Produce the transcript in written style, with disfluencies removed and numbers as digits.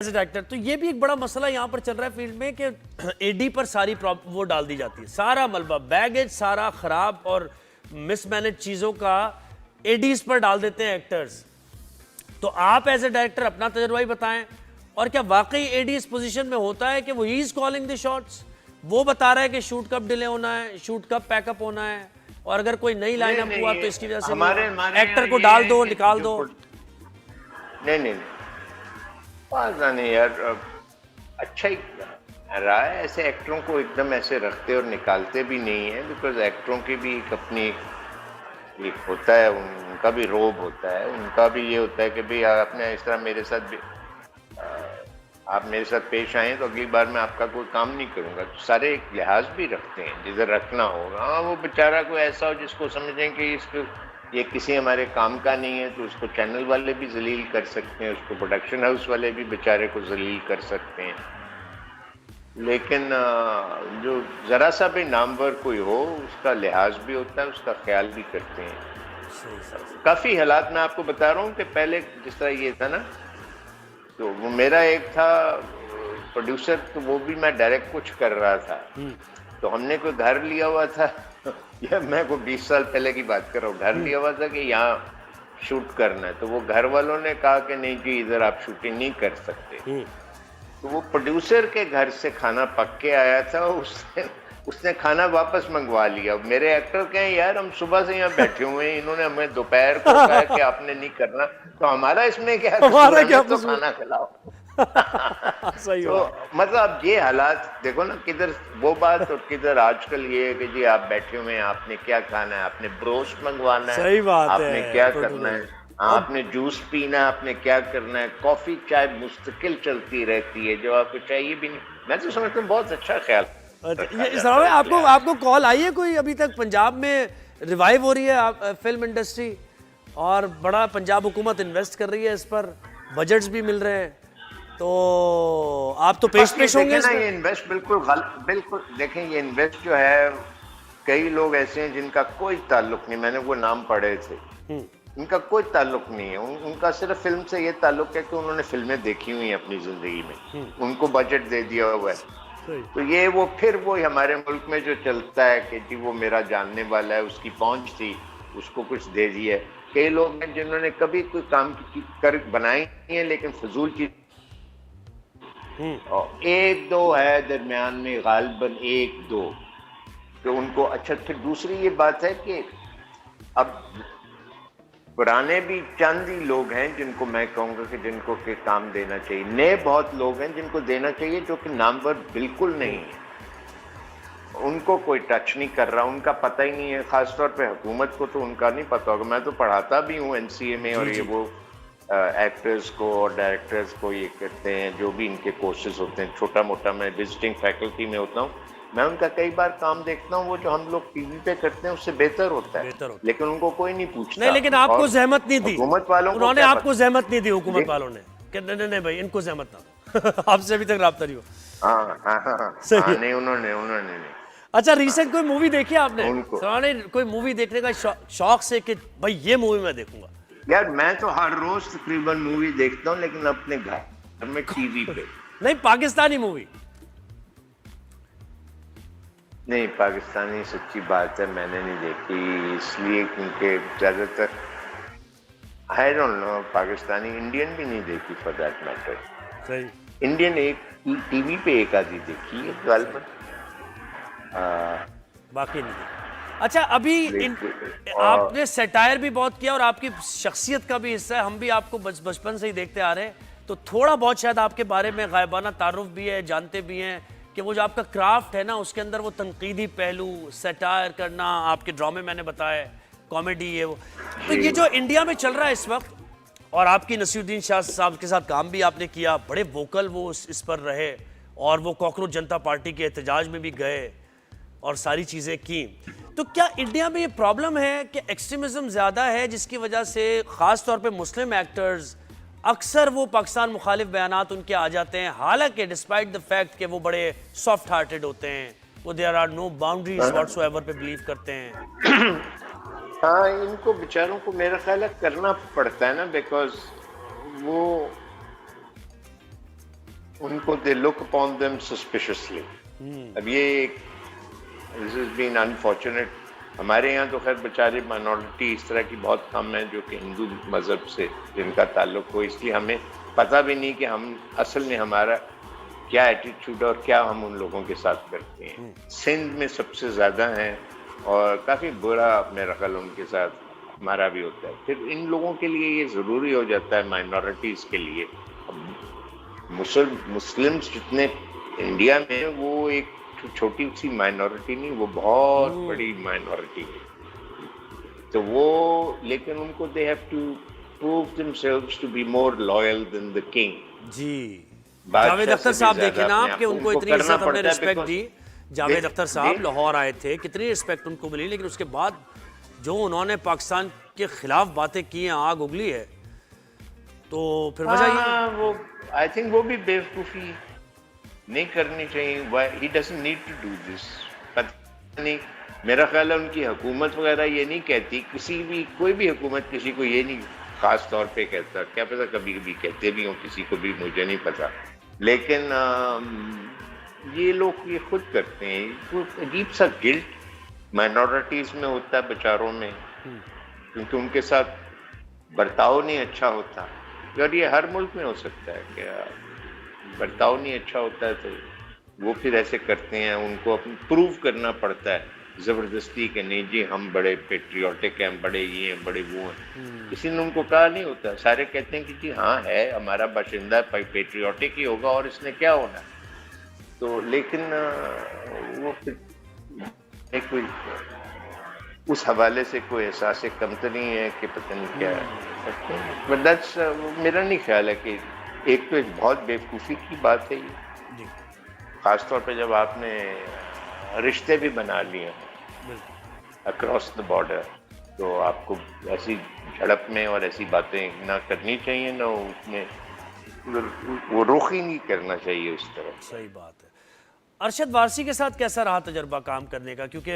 Actor. तो ये भी एक बड़ा मसला यहाँ पर चल रहा है फील्ड में कि एडी पर सारी वो डाल दी जाती है, सारा मलबा बैगेज सारा खराब और मिसमैनेज चीजों का एडीज पर डाल देते हैं एक्टर्स। तो आप एज ए डायरेक्टर अपना तजुर्बा ही बताएं, और क्या वाकई एडी इस पोजीशन में होता है कि वो he is calling the shots, वो बता रहा है कि शूट कब डिले होना है, शूट कब पैकअप होना है, और अगर कोई नई लाइन अप हुआ तो इसकी वजह से एक्टर को डाल दो निकाल दो। नहीं नहीं यार, अच्छा ही रहा है। ऐसे एक्टरों को एकदम ऐसे रखते और निकालते भी नहीं है, बिकॉज एक्टरों की भी एक अपनी एक होता है, उनका भी रोब होता है, उनका भी ये होता है कि भाई आपने इस तरह मेरे साथ भी आप मेरे साथ पेश आए तो अगली बार मैं आपका कोई काम नहीं करूंगा। तो सारे एक लिहाज भी रखते हैं जिधर रखना होगा। हाँ, वो बेचारा कोई ऐसा हो जिसको समझें कि इसको ये किसी हमारे काम का नहीं है, तो उसको चैनल वाले भी जलील कर सकते हैं, उसको प्रोडक्शन हाउस वाले भी बेचारे को जलील कर सकते हैं। लेकिन जो ज़रा सा भी नामवर कोई हो उसका लिहाज भी होता है, उसका ख्याल भी करते हैं। काफ़ी हालात मैं आपको बता रहा हूँ कि पहले जिस तरह ये था ना, तो वो मेरा एक था प्रोड्यूसर, तो वो भी मैं डायरेक्ट कुछ कर रहा था, तो हमने कोई घर लिया हुआ था या मैं को 20 साल पहले की बात कर रहा हूँ, घर लिया हुआ था कि यहाँ शूट करना है। तो वो घर वालों ने कहा कि नहीं जी इधर आप शूटिंग नहीं कर सकते। तो वो प्रोड्यूसर के घर से खाना पक के आया था, उसने खाना वापस मंगवा लिया। मेरे एक्टर कहें यार हम सुबह से यहाँ बैठे हुए हैं, इन्होंने हमें दोपहर को कहा कि आपने नहीं करना, तो हमारा इसमें क्या, हमारा क्या तो खाना खिलाओ। सही तो मतलब ये हालात देखो ना, किधर वो बात और किधर आजकल ये है कि जी आप बैठे हुए हैं, आपने क्या खाना है, आपने ब्रोस्ट मंगवाना है, सही बात आपने है, क्या करना है, आपने जूस पीना है, आपने क्या करना है, कॉफी चाय मुस्तकिल चलती रहती है जो आपको चाहिए भी नहीं। मैं तो समझता हूँ बहुत अच्छा ख्याल। आपको कॉल आई है कोई अभी तक? पंजाब में रिवाइव हो रही है फिल्म इंडस्ट्री और बड़ा पंजाब हुकूमत इन्वेस्ट कर रही है इस पर, बजट्स भी मिल रहे हैं, तो आप तो पेश होंगे ना। ये इन्वेस्ट बिल्कुल देखें, ये इन्वेस्ट जो है, कई लोग ऐसे हैं जिनका कोई ताल्लुक नहीं, मैंने वो नाम पढ़े थे, इनका कोई ताल्लुक नहीं है, उनका सिर्फ फिल्म से ये ताल्लुक है कि उन्होंने फिल्में देखी हुई हैं अपनी जिंदगी में, उनको बजट दे दिया हुआ है। तो ये वो फिर वो हमारे मुल्क में जो चलता है कि जी वो मेरा जानने वाला है, उसकी पहुंच थी, उसको कुछ दे दिया है। कई लोग हैं जिन्होंने कभी कोई काम कर बनाई नहीं है, लेकिन फजूल चीज, और एक दो है दरमियान में, गालिबन एक दो, तो उनको अच्छा। फिर दूसरी ये बात है कि अब पुराने भी चंद ही लोग हैं जिनको मैं कहूँगा कि जिनको के काम देना चाहिए, नए बहुत लोग हैं जिनको देना चाहिए जो कि नामवर बिल्कुल नहीं है, उनको कोई टच नहीं कर रहा, उनका पता ही नहीं है। खासतौर पे हुकूमत को तो उनका नहीं पता होगा। मैं तो पढ़ाता भी हूँ NCA में, और ये वो एक्टर्स को और डायरेक्टर्स को ये कहते हैं, जो भी इनके कोर्सेज होते हैं, छोटा मोटा मैं विजिटिंग फैकल्टी में होता हूँ, मैं उनका कई बार काम देखता हूँ, वो जो हम लोग टीवी पे करते हैं उससे बेहतर होता है, लेकिन उनको कोई नहीं पूछता। नहीं, लेकिन आपको जहमत नहीं दी हुकूमत वालों, उन्होंने आपको जहमत नहीं दी हुकूमत वालों ने कि नहीं भाई इनको जहमत ना आपसे अभी तक राब्ता नहीं हो? हाँ, नहीं उन्होंने नहीं। अच्छा, रिसेंट कोई मूवी देखी आपने? कोई मूवी देखने का शौक से कि भाई ये मूवी मैं देखूंगा? यार मैं तो हर रोज तकरीबन मूवी देखता हूँ, लेकिन अपने घर में टीवी पे। नहीं, पाकिस्तानी मूवी नहीं, पाकिस्तानी सच्ची बात है मैंने नहीं देखी, इसलिए क्योंकि ज्यादातर I don't know, Pakistani Indian भी नहीं देखी फॉर दैट मैटर। सही, इंडियन एक टीवी पे एक आधी देखी है गालिबन, बाकी नहीं। अच्छा, अभी आपने सैटायर भी बहुत किया और आपकी शख्सियत का भी हिस्सा है, हम भी आपको बचपन से ही देखते आ रहे हैं, तो थोड़ा बहुत शायद आपके बारे में गायबाना तारुफ भी है, जानते भी हैं कि वो जो आपका क्राफ्ट है ना, उसके अंदर वो तनकीदी पहलू, सैटायर करना, आपके ड्रामे मैंने बताया, कॉमेडी है वो। तो ये जो इंडिया में चल रहा है इस वक्त, और आपकी नसीरुद्दीन शाह साहब के साथ काम भी आपने किया, बड़े वोकल वो इस पर रहे, और वो कॉकरोच जनता पार्टी के एहतजाज में भी गए और सारी चीज़ें की। तो क्या इंडिया में ये प्रॉब्लम है कि एक्सट्रीमिज्म ज़्यादा है, जिसकी वजह से ख़ास तौर पे मुस्लिम एक्टर्स अक्सर वो पाकिस्तान मुखालिफ बयानात उनके आ जाते हैं, हालांकि डिस्पाइट द फैक्ट कि वो बड़े सॉफ्ट हार्टेड होते हैं, वो there are no boundaries whatsoever पे बिलीव करते हैं? हाँ, इनको बेचारों को मेरा ख्याल है करना पड़ता है ना, बिकॉज वो उनको they look upon them suspiciously. अब ये दिस इज बीन अनफॉर्चुनेट। हमारे यहाँ तो खैर बेचारे माइनॉरिटी इस तरह की बहुत कम है जो कि हिंदू मज़हब से जिनका ताल्लुक हो, इसलिए हमें पता भी नहीं कि हम असल में हमारा क्या एटीट्यूड और क्या हम उन लोगों के साथ करते हैं। सिंध में सबसे ज़्यादा हैं और काफ़ी बुरा मेरा ख्याल उनके साथ हमारा भी होता है। फिर इन लोगों के लिए ये ज़रूरी हो जाता है, माइनॉरिटीज़ के लिए। मुस्लिम्स जितने इंडिया में, वो एक छोटी सी माइनॉरिटी नहीं, वो बहुत बड़ी माइनॉरिटी है। तो वो लेकिन उनको they have to prove themselves to be more loyal than the king. जी, जावेद अख्तर साहब देखे ना आपके, उनको इतनी इज्जत हमने रिस्पेक्ट दी। जावेद अख्तर साहब लाहौर आए थे, कितनी रिस्पेक्ट उनको मिली, लेकिन उसके बाद जो उन्होंने पाकिस्तान के खिलाफ बातें की हैं, आग उगली है, तो फिर वजह ये वो आई थिंक वो भी बेवकूफ़ी नहीं करनी चाहिए। He doesn't need to do this. पता नहीं, मेरा ख्याल है उनकी हुकूमत वगैरह ये नहीं कहती, कोई भी हुकूमत किसी को ये नहीं खास तौर पे कहता, क्या पता कभी कभी कहते भी हों किसी को भी, मुझे नहीं पता। लेकिन ये लोग ये खुद करते हैं। वो अजीब सा गिल्ट माइनॉरिटीज़ में होता है बेचारों में, क्योंकि उनके साथ बर्ताव नहीं अच्छा होता। और ये हर मुल्क में हो सकता है, क्या बर्ताव नहीं अच्छा होता है तो वो फिर ऐसे करते हैं। उनको अपनी प्रूव करना पड़ता है ज़बरदस्ती कि नहीं जी हम बड़े पेट्रियाटिक हैं, बड़े ये हैं, बड़े वो हैं। किसी ने उनको कहा नहीं होता, सारे कहते हैं कि जी हाँ है, हमारा बाशिंदा पेट्रियाटिक ही होगा और इसने क्या होना। तो लेकिन वो फिर कोई उस हवाले से कोई एहसास कमतरी है कि पता नहीं क्या है। बट दैट्स मेरा नहीं ख्याल है कि एक तो एक बहुत बेवकूफ़ी की बात है ये, ख़ासतौर पे जब आपने रिश्ते भी बना लिए अक्रॉस द बॉर्डर, तो आपको ऐसी झड़प में और ऐसी बातें ना करनी चाहिए, ना उसमें वो रुख ही नहीं करना चाहिए उस तरह। सही बात है। अरशद वारसी के साथ कैसा रहा तजर्बा काम करने का, क्योंकि